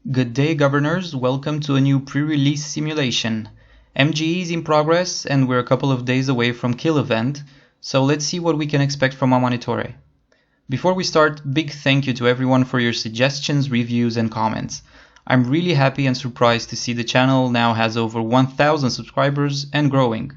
Good day, governors. Welcome to a new pre-release simulation. MGE is in progress and we're a couple of days away from kill event, so let's see what we can expect from Amanitore. Before we start, big thank you to everyone for your suggestions, reviews and comments. I'm really happy and surprised to see the channel now has over 1,000 subscribers and growing.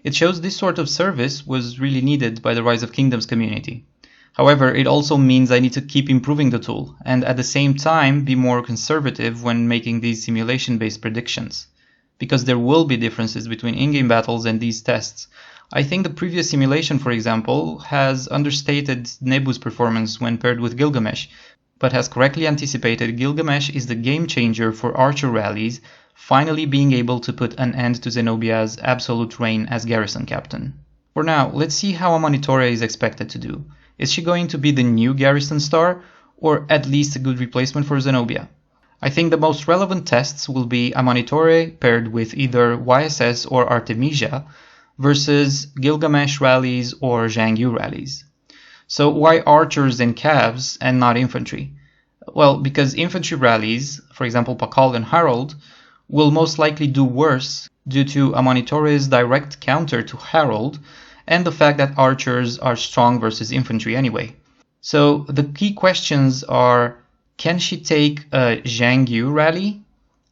It shows this sort of service was really needed by the Rise of Kingdoms community. However, it also means I need to keep improving the tool and at the same time be more conservative when making these simulation-based predictions. Because there will be differences between in-game battles and these tests. I think the previous simulation, for example, has understated Nebu's performance when paired with Gilgamesh, but has correctly anticipated Gilgamesh is the game changer for archer rallies, finally being able to put an end to Zenobia's absolute reign as garrison captain. For now, let's see how Amanitore is expected to do. Is she going to be the new Garrison star, or at least a good replacement for Zenobia? I think the most relevant tests will be Amanitore paired with either YSS or Artemisia versus Gilgamesh rallies or Xiang Yu rallies. So why archers and cavs and not infantry? Well, because infantry rallies, for example Pakal and Harold, will most likely do worse due to Amanitore's direct counter to Harold and the fact that archers are strong versus infantry anyway. So the key questions are, can she take a Xiang Yu rally?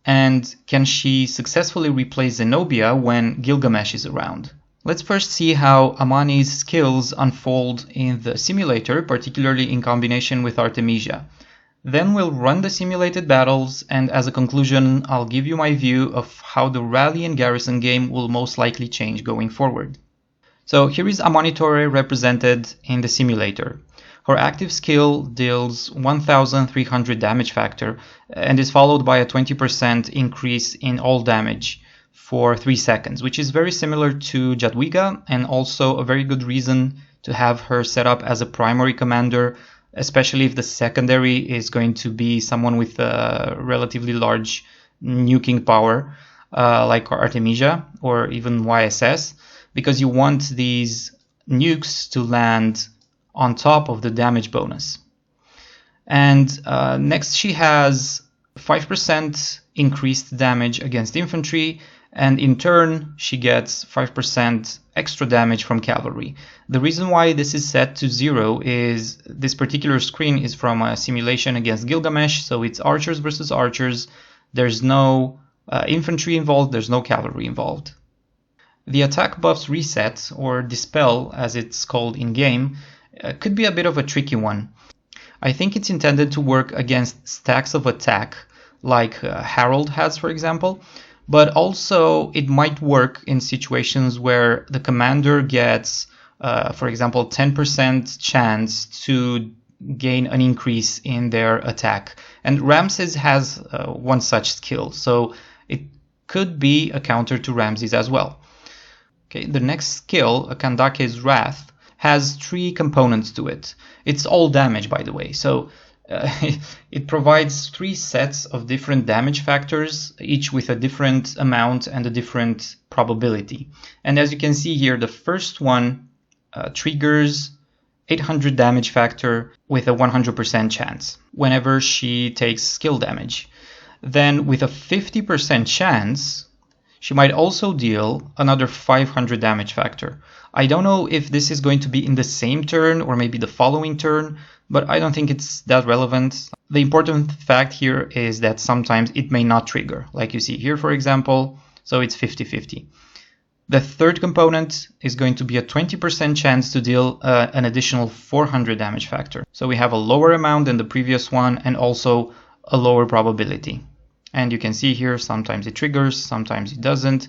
And can she successfully replace Zenobia when Gilgamesh is around? Let's first see how Amani's skills unfold in the simulator, particularly in combination with Artemisia. Then we'll run the simulated battles, and as a conclusion, I'll give you my view of how the rally and garrison game will most likely change going forward. So here is Amanitore represented in the simulator. Her active skill deals 1300 damage factor and is followed by a 20% increase in all damage for 3 seconds, which is very similar to Jadwiga and also a very good reason to have her set up as a primary commander, especially if the secondary is going to be someone with a relatively large nuking power like Artemisia or even YSS. Because you want these nukes to land on top of the damage bonus. And next she has 5% increased damage against infantry, and in turn she gets 5% extra damage from cavalry. The reason why this is set to 0 is this particular screen is from a simulation against Gilgamesh, so it's archers versus archers. There's no infantry involved, there's no cavalry involved. The attack buffs reset, or dispel as it's called in-game, could be a bit of a tricky one. I think it's intended to work against stacks of attack, like Harold has for example, but also it might work in situations where the commander gets, for example, 10% chance to gain an increase in their attack. And Ramses has one such skill, so it could be a counter to Ramses as well. Okay, the next skill, Kandake's Wrath, has 3 components to it. It's all damage, by the way, so it provides 3 sets of different damage factors, each with a different amount and a different probability. And as you can see here, the first one triggers 800 damage factor with a 100% chance whenever she takes skill damage. Then with a 50% chance, she might also deal another 500 damage factor. I don't know if this is going to be in the same turn or maybe the following turn, but I don't think it's that relevant. The important fact here is that sometimes it may not trigger, like you see here for example, so it's 50-50. The third component is going to be a 20% chance to deal an additional 400 damage factor. So we have a lower amount than the previous one and also a lower probability. And you can see here, sometimes it triggers, sometimes it doesn't.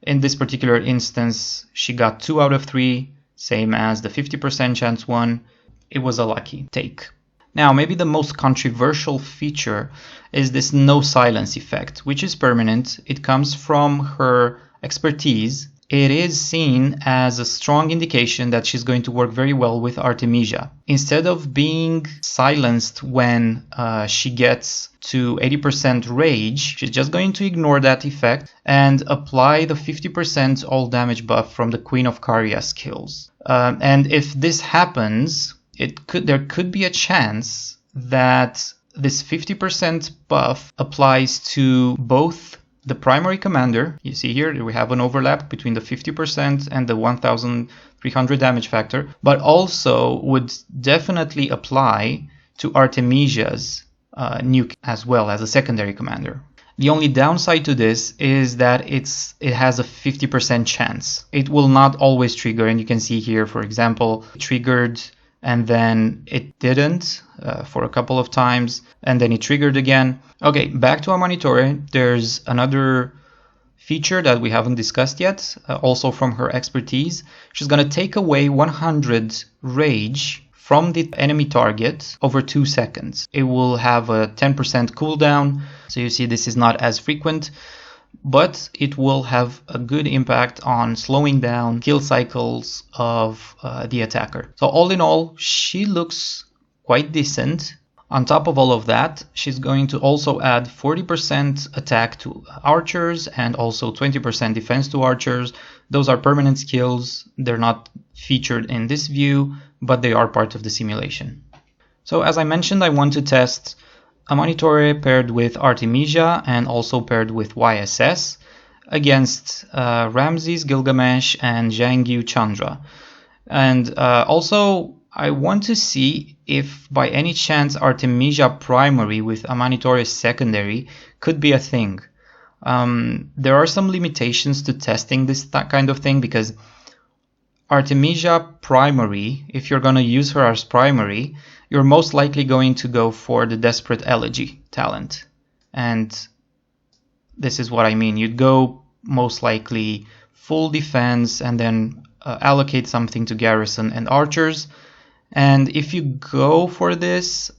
In this particular instance, she got 2 out of 3, same as the 50% chance one. It was a lucky take. Now, maybe the most controversial feature is this no silence effect, which is permanent. It comes from her expertise. It is seen as a strong indication that she's going to work very well with Artemisia. Instead of being silenced when she gets to 80% rage, she's just going to ignore that effect and apply the 50% all damage buff from the Queen of Caria skills. And if this happens, there could be a chance that this 50% buff applies to both the primary commander. You see here we have an overlap between the 50% and the 1300 damage factor, but also would definitely apply to Artemisia's nuke as well as a secondary commander. The only downside to this is that it has a 50% chance. It will not always trigger, and you can see here, for example, it triggered and then it didn't for a couple of times, and then it triggered again. Okay, back to Amanitore. There's another feature that we haven't discussed yet, also from her expertise. She's going to take away 100 rage from the enemy target over 2 seconds. It will have a 10% cooldown, so you see this is not as frequent, but it will have a good impact on slowing down kill cycles of the attacker. So all in all, she looks quite decent. On top of all of that, she's going to also add 40% attack to archers and also 20% defense to archers. Those are permanent skills. They're not featured in this view, but they are part of the simulation. So as I mentioned, I want to test Amanitore paired with Artemisia and also paired with YSS against Ramses, Gilgamesh, and Xiang Yu Chandra. And also I want to see if by any chance Artemisia primary with Amanitore secondary could be a thing. There are some limitations to testing this kind of thing, because Artemisia primary, if you're going to use her as primary, you're most likely going to go for the Desperate Elegy talent. And this is what I mean. You'd go most likely full defense and then allocate something to garrison and archers. And if you go for this,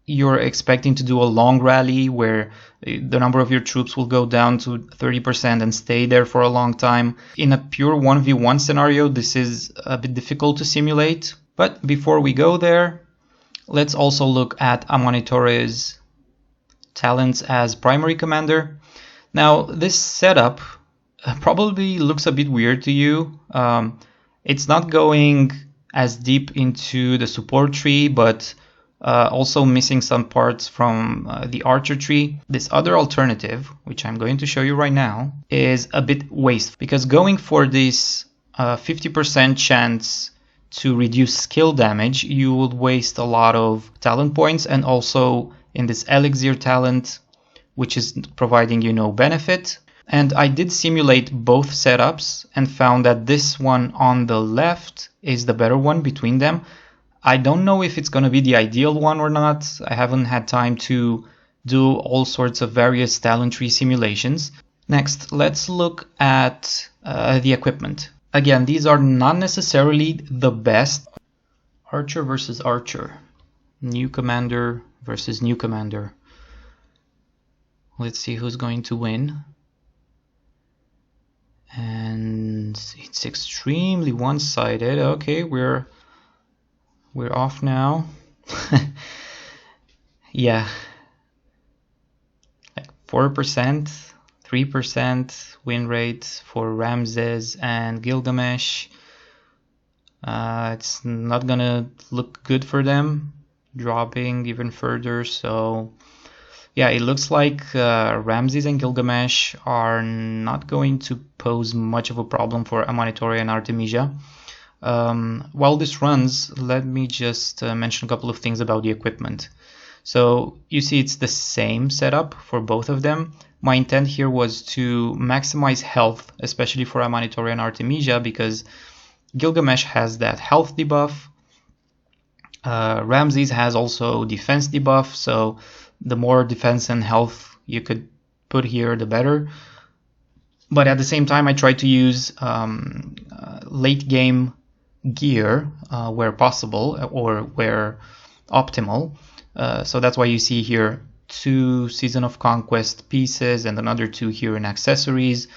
you're expecting to do a long rally where the number of your troops will go down to 30% and stay there for a long time. In a pure 1v1 scenario, this is a bit difficult to simulate. But before we go there, let's also look at Amanitore's talents as primary commander. Now, this setup probably looks a bit weird to you. It's not going as deep into the support tree, but also missing some parts from the archer tree. This other alternative, which I'm going to show you right now, is a bit wasteful, because going for this 50% chance to reduce skill damage, you would waste a lot of talent points, and also in this elixir talent, which is providing you no benefit. And I did simulate both setups and found that this one on the left is the better one between them. I don't know if it's going to be the ideal one or not. I haven't had time to do all sorts of various talent tree simulations. Next, let's look at the equipment. Again, these are not necessarily the best. Archer versus archer. New commander versus new commander. Let's see who's going to win. And it's extremely one-sided. Okay, we're off now. Yeah, like 4%, 3% win rate for Ramses and Gilgamesh. It's not gonna look good for them, dropping even further. So yeah, it looks like Ramses and Gilgamesh are not going to pose much of a problem for Amanitore and Artemisia. While this runs, let me just mention a couple of things about the equipment. So you see it's the same setup for both of them. My intent here was to maximize health, especially for Amanitore and Artemisia, because Gilgamesh has that health debuff. Ramses has also defense debuff, so the more defense and health you could put here, the better. But at the same time, I tried to use late game gear where possible or where optimal. So that's why you see here 2 Season of Conquest pieces and another 2 here in accessories.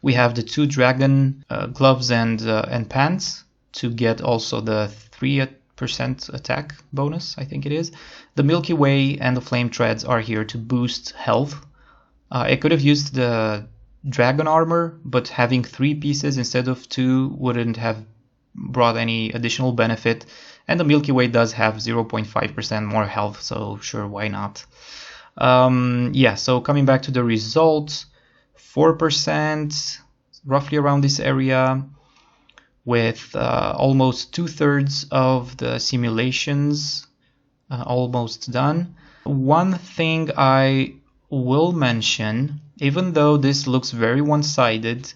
We have the 2 dragon gloves and pants to get also the 3% attack bonus, I think it is. The Milky Way and the Flame Treads are here to boost health. I could have used the dragon armor, but having 3 pieces instead of 2 wouldn't have brought any additional benefit. And the Milky Way does have 0.5% more health, so sure, why not? Yeah, so coming back to the results, 4%, roughly around this area, with almost 2/3 of the simulations almost done. One thing I will mention, even though this looks very one-sided,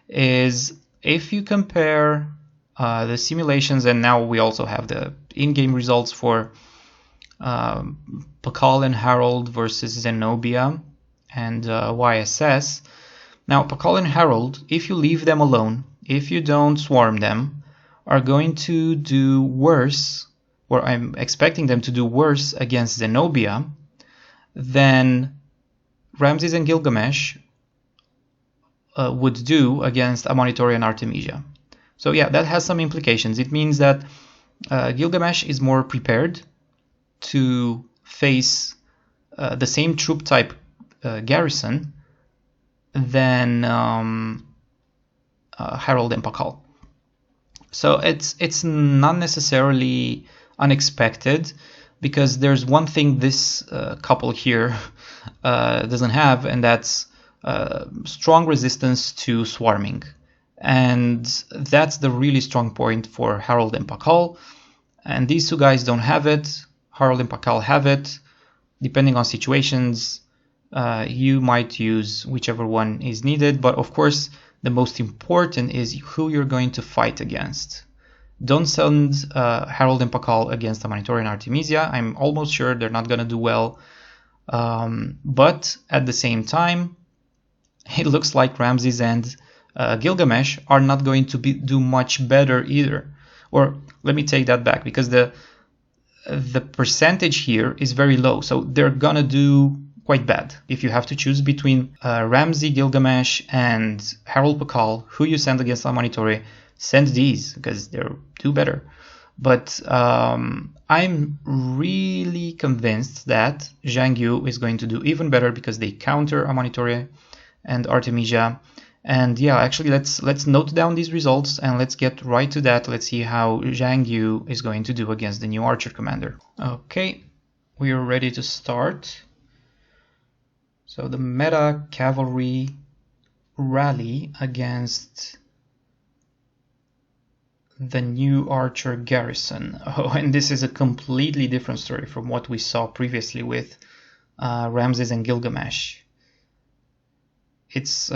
is if you compare the simulations, and now we also have the in-game results for Pakal and Harold versus Zenobia and YSS. Now, Pakal and Harold, if you leave them alone, if you don't swarm them, are going to do worse, or I'm expecting them to do worse against Zenobia than Ramses and Gilgamesh would do against Amanitore and Artemisia. So yeah, that has some implications. It means that Gilgamesh is more prepared to face the same troop type garrison than Harold and Pakal. So it's not necessarily unexpected, because there's one thing this couple here doesn't have, and that's strong resistance to swarming. And that's the really strong point for Harold and Pakal. And these two guys don't have it. Harold and Pakal have it. Depending on situations, you might use whichever one is needed. But of course, the most important is who you're going to fight against. Don't send Harold and Pakal against Amanitore and Artemisia. I'm almost sure they're not going to do well. But at the same time, it looks like Ramses and Gilgamesh are not going to do much better either. Or let me take that back, because the percentage here is very low. So they're going to do quite bad. If you have to choose between Ramses, Gilgamesh, and Harold Pakal, who you send against Amanitore, send these, because they'll do better. But I'm really convinced that Xiang Yu is going to do even better, because they counter Amanitore and Artemisia. And yeah, actually, let's note down these results and let's get right to that. Let's see how Xiang Yu is going to do against the new archer commander. Okay, we are ready to start. So the meta cavalry rally against the new archer garrison. Oh, and this is a completely different story from what we saw previously with Ramses and Gilgamesh. It's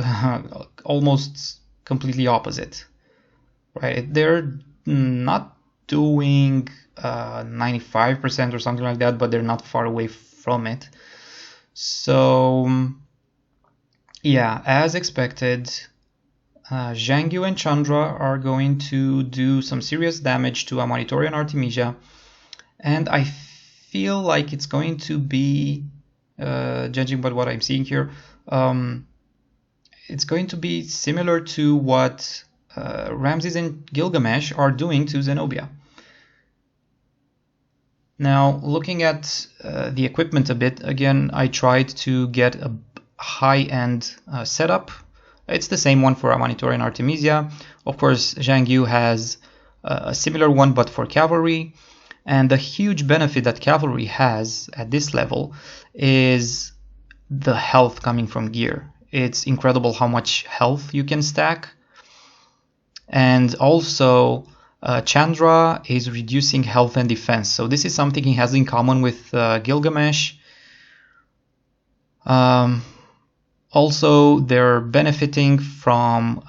almost completely opposite, right? They're not doing 95% or something like that, but they're not far away from it. So yeah, as expected, Xiang Yu and Chandra are going to do some serious damage to Amanitore and Artemisia, and I feel like it's going to be, judging by what I'm seeing here, it's going to be similar to what Ramses and Gilgamesh are doing to Zenobia. Now, looking at the equipment a bit, again, I tried to get a high-end setup. It's the same one for Amanitore and Artemisia. Of course, Xiang Yu has a similar one, but for cavalry. And the huge benefit that cavalry has at this level is the health coming from gear. It's incredible how much health you can stack. And also, Chandra is reducing health and defense. So this is something he has in common with Gilgamesh. Also, they're benefiting from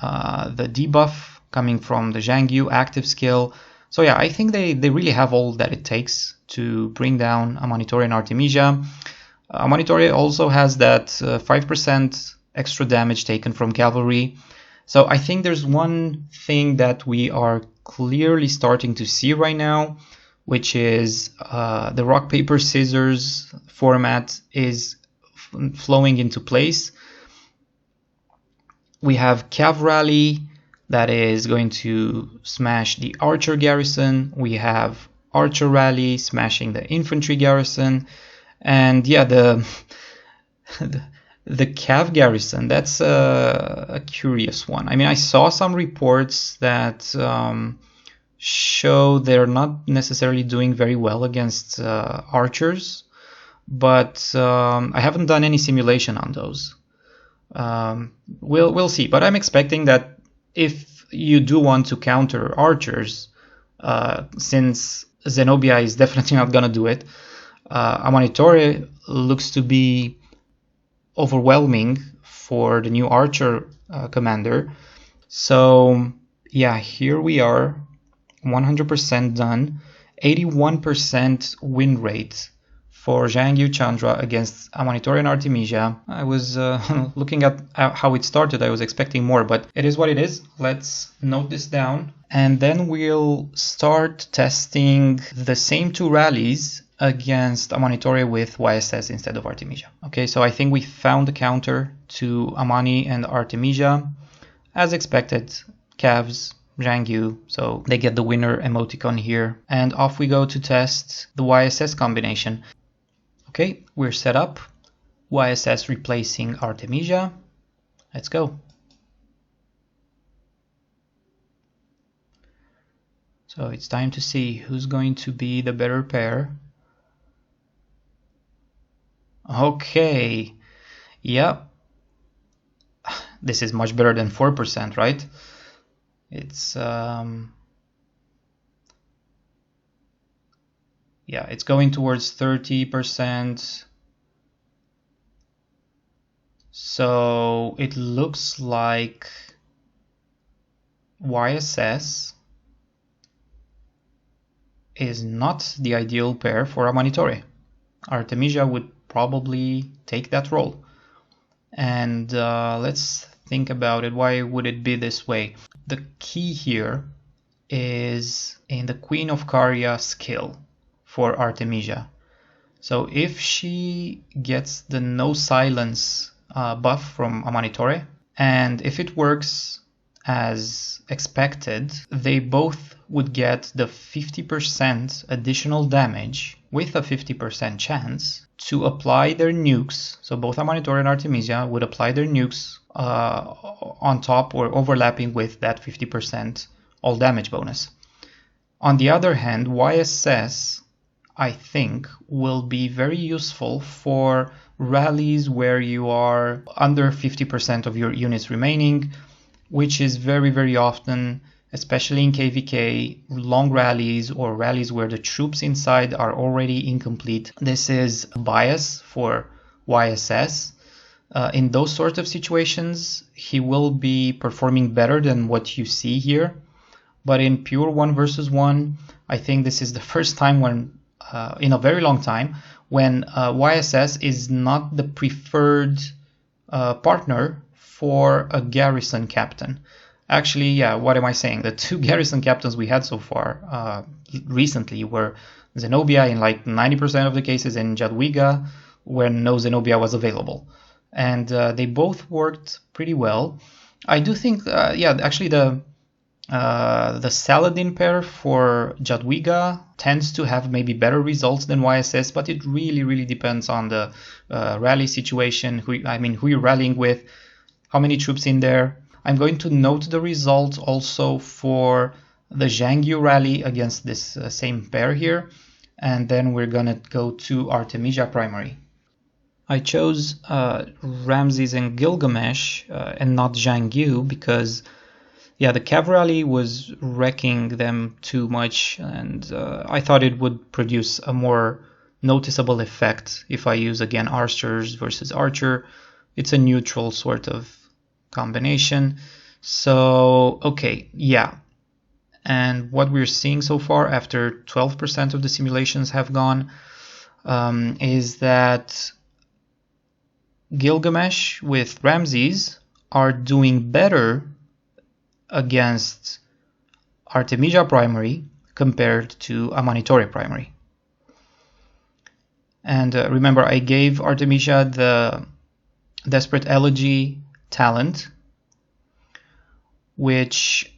the debuff coming from the Xiang Yu active skill. So yeah, I think they really have all that it takes to bring down Amanitore and Artemisia. Amanitore also has that 5% extra damage taken from cavalry. So I think there's one thing that we are clearly starting to see right now, which is the rock, paper, scissors format is flowing into place. We have Cav Rally that is going to smash the archer garrison. We have Archer Rally smashing the infantry garrison. And yeah, the Cav garrison, that's a curious one. I mean, I saw some reports that show they're not necessarily doing very well against archers, but I haven't done any simulation on those. We'll see, but I'm expecting that if you do want to counter archers, since Zenobia is definitely not gonna do it, Amanitore looks to be overwhelming for the new archer commander. So yeah, here we are, 100% done, 81% win rate for Xiang Yu Chandra against Amanitore and Artemisia. I was looking at how it started, I was expecting more, but it is what it is. Let's note this down. And then we'll start testing the same two rallies against Amanitore with YSS instead of Artemisia. Okay, so I think we found the counter to Amani and Artemisia. As expected, Cavs, Xiang Yu, so they get the winner emoticon here. And off we go to test the YSS combination. Okay, we're set up. YSS replacing Artemisia. Let's go. So it's time to see who's going to be the better pair. Okay, yep. This is much better than 4%, right? It's yeah, it's going towards 30%. So it looks like YSS is not the ideal pair for Amanitore. Artemisia would probably take that role. And let's think about it. Why would it be this way? The key here is in the Queen of Caria skill for Artemisia. So if she gets the no silence buff from Amanitore, and if it works as expected, they both would get the 50% additional damage with a 50% chance to apply their nukes. So both Amanitore and Artemisia would apply their nukes on top or overlapping with that 50% all damage bonus. On the other hand, YSS, I think, will be very useful for rallies where you are under 50% of your units remaining, which is very, very often, especially in KVK, long rallies or rallies where the troops inside are already incomplete. This is a bias for YSS. In those sorts of situations, he will be performing better than what you see here. But in pure 1 versus 1, I think this is the first time when, in a very long time, when YSS is not the preferred partner for a garrison captain. Actually, yeah, what am I saying? The two garrison captains we had so far recently were Zenobia in like 90% of the cases and Jadwiga when no Zenobia was available. And they both worked pretty well. I do think, yeah, actually the Saladin pair for Jadwiga tends to have maybe better results than YSS, but it really, really depends on the rally situation, who you're rallying with, how many troops in there. I'm going to note the results also for the Xiang Yu rally against this same pair here, and then we're gonna go to Artemisia primary. I chose Ramses and Gilgamesh and not Xiang Yu because, yeah, the Cavalry was wrecking them too much, and I thought it would produce a more noticeable effect if I use again archers versus archer. It's a neutral sort of combination. So okay, yeah, and what we're seeing so far after 12% of the simulations have gone is that Gilgamesh with Ramses are doing better against Artemisia primary compared to Amanitore primary. And remember, I gave Artemisia the Desperate Elegy talent, which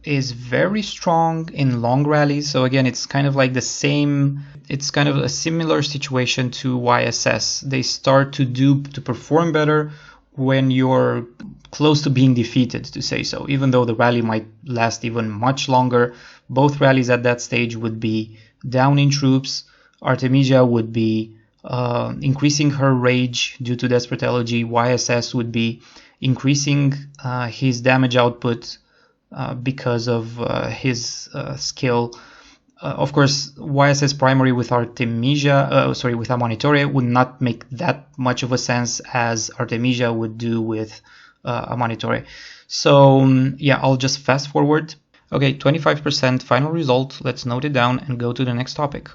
is very strong in long rallies. So again, it's kind of like the same, it's kind of a similar situation to YSS. They start to perform better when you're close to being defeated, to say so, even though the rally might last even much longer. both rallies at that stage would be down in troops. Artemisia would be increasing her rage due to Desperate Elegy. YSS would be increasing his damage output because of his skill. Of course, YSS primary with Artemisia, with Amanitore would not make that much of a sense as Artemisia would do with Amanitore. So yeah, I'll just fast forward. Okay, 25% final result. Let's note it down and go to the next topic.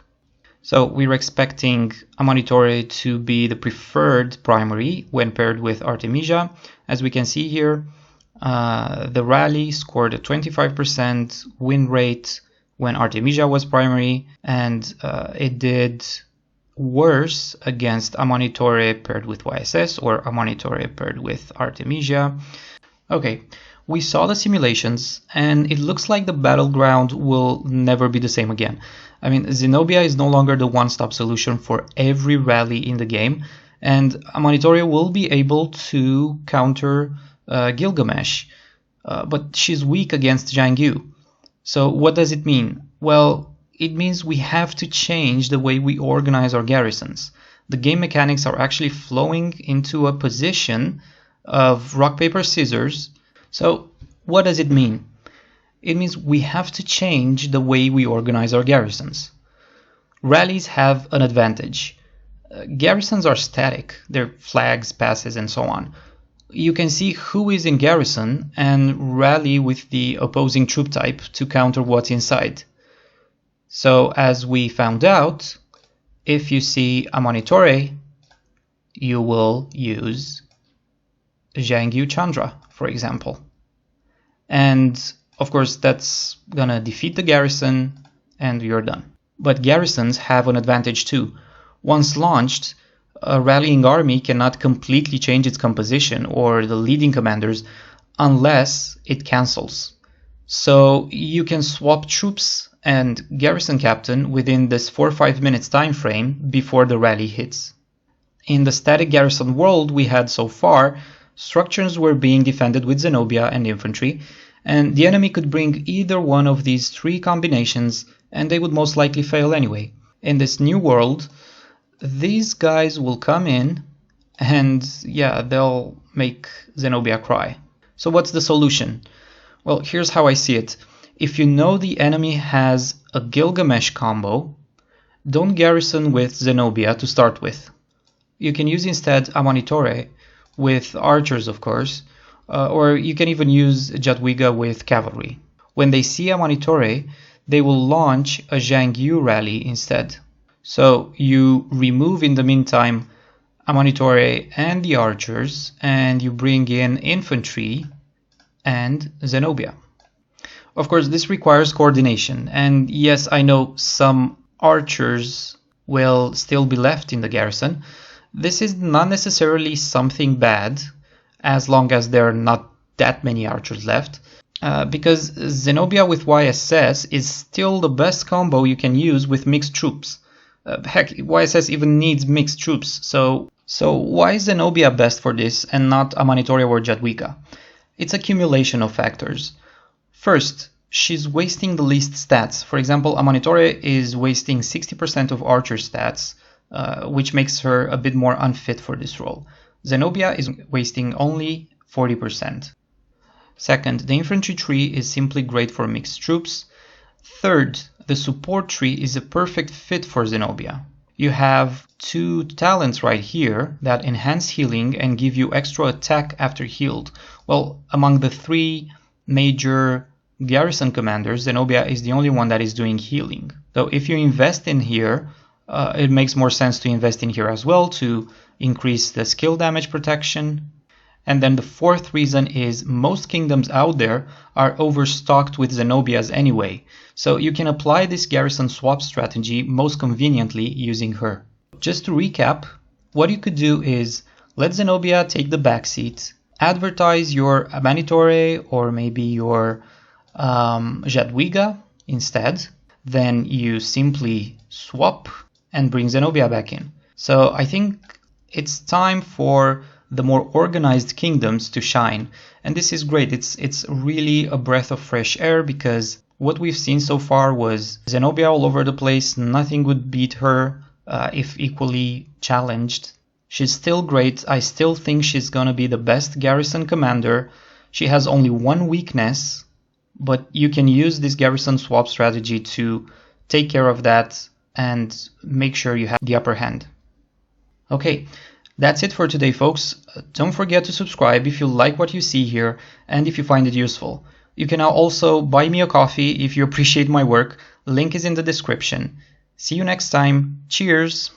So we're expecting Amanitore to be the preferred primary when paired with Artemisia. As we can see here, the rally scored a 25% win rate when Artemisia was primary, and it did worse against Amanitore paired with YSS or Amanitore paired with Artemisia. Okay, we saw the simulations, and it looks like the battleground will never be the same again. I mean, Zenobia is no longer the one-stop solution for every rally in the game, and Amanitore will be able to counter Gilgamesh, but she's weak against Xiang Yu. So what does it mean? Well, it means we have to change the way we organize our garrisons. The game mechanics are actually flowing into a position of rock, paper, scissors. So what does it mean? It means we have to change the way we organize our garrisons. Rallies have an advantage. Garrisons are static. They're flags, passes, and so on. You can see who is in garrison and rally with the opposing troop type to counter what's inside. So as we found out, if you see Amanitore, you will use Xiang Yu Chandra, for example. And of course that's gonna defeat the garrison and you're done. But garrisons have an advantage too. Once launched, a rallying army cannot completely change its composition or the leading commanders unless it cancels. So you can swap troops and garrison captain within this 4 or 5 minutes time frame before the rally hits. In the static garrison world we had so far, structures were being defended with Zenobia and infantry, and the enemy could bring either one of these three combinations and they would most likely fail anyway. In this new world, these guys will come in and yeah, they'll make Zenobia cry. So what's the solution? Well, here's how I see it. If you know the enemy has a Gilgamesh combo, don't garrison with Zenobia to start with. You can use instead Amanitore with archers, of course, or you can even use Jadwiga with cavalry. When they see Amanitore, they will launch a Xiang Yu rally instead. So you remove in the meantime Amanitore and the archers, and you bring in infantry and Zenobia. Of course, this requires coordination, and yes, I know some archers will still be left in the garrison. This is not necessarily something bad, as long as there are not that many archers left, because Zenobia with YSS is still the best combo you can use with mixed troops. Heck, YSS even needs mixed troops, so why is Zenobia best for this and not Amanitore or Jadwiga? It's accumulation of factors. First, she's wasting the least stats. For example, Amanitore is wasting 60% of archer stats, which makes her a bit more unfit for this role. Zenobia is wasting only 40%. Second, the infantry tree is simply great for mixed troops. Third, the support tree is a perfect fit for Zenobia. You have two talents right here that enhance healing and give you extra attack after healed. Well, among the three major garrison commanders, Zenobia is the only one that is doing healing. So if you invest in here, it makes more sense to invest in here as well to increase the skill damage protection. And then the fourth reason is most kingdoms out there are overstocked with Zenobias anyway, so you can apply this garrison swap strategy most conveniently using her. Just to recap, what you could do is let Zenobia take the backseat, advertise your Amanitore or maybe your Jadwiga instead, then you simply swap and bring Zenobia back in. So I think it's time for the more organized kingdoms to shine, and this is great. It's really a breath of fresh air because what we've seen so far was Zenobia all over the place. Nothing would beat her if equally challenged. She's still great. I still think she's gonna be the best garrison commander. She has only one weakness, but you can use this garrison swap strategy to take care of that and make sure you have the upper hand. Okay, that's it for today, folks. Don't forget to subscribe if you like what you see here and if you find it useful. You can now also buy me a coffee if you appreciate my work. Link is in the description. See you next time. Cheers!